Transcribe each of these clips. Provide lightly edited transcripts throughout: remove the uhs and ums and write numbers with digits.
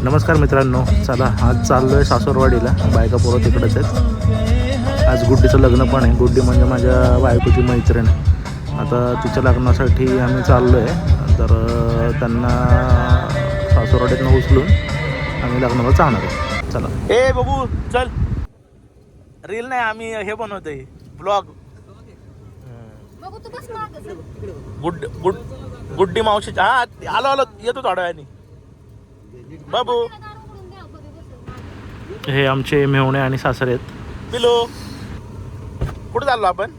नमस्कार मित्रांनो, चला आज चाललो आहे सासुरवाडीला. बायका पोरं तिकडंच आहेत. आज गुड्डीचं लग्न पण आहे. गुड्डी म्हणजे माझ्या बायकोची मैत्रीण. आता तिच्या लग्नासाठी आम्ही चाललो आहे. तर त्यांना सासुरवाडीतनं उचलून आम्ही लग्नाला जाणार आहे. चला. ए बाबू चल, रील नाही, आम्ही हे बनवतोय ब्लॉग. गुड्डी मावशीच्या आलो आलो येतो थोड्या वेळाने. बाबू हे आमचे मेहुणे आणि सासरे आहेत. पिलो कुठे चाललो आपण?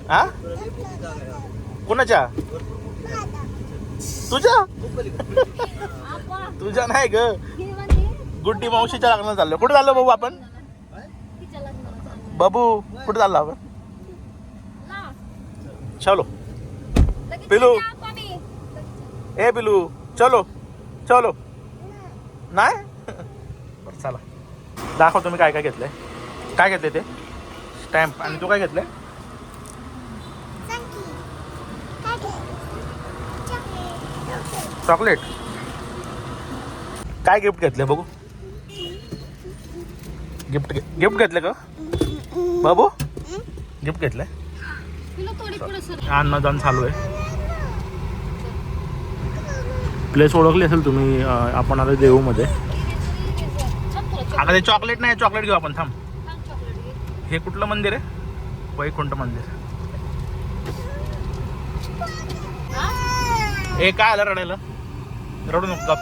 हा कोणाच्या? तुझ्या? तुझ्या नाही ग, गुड्डी मावशीच्या लग्नाला चाललो. कुठे चाललो बाबू आपण? बाबू कुठे चाललो आपण? चलो पिलू, ए पिलू चलो चलो. नाही बरं चला, दाखव तुम्ही काय काय घेतलंय. काय घेतले ते? स्टॅम्प. आणि तू काय घेतलंय? चॉकलेट. काय गिफ्ट घेतले बघू? गिफ्ट घेतले का बाबू? गिफ्ट घेतलंय. अन्नदान चालू आहे. प्लेस ओळखली असेल तुम्ही. आपण आलो देऊमध्ये. आता ते चॉकलेट नाही, चॉकलेट घेऊ आपण. थांब, हे कुठलं मंदिर आहे? वैकुंठ मंदिर. हे काय आलं रडायला? रडू नको.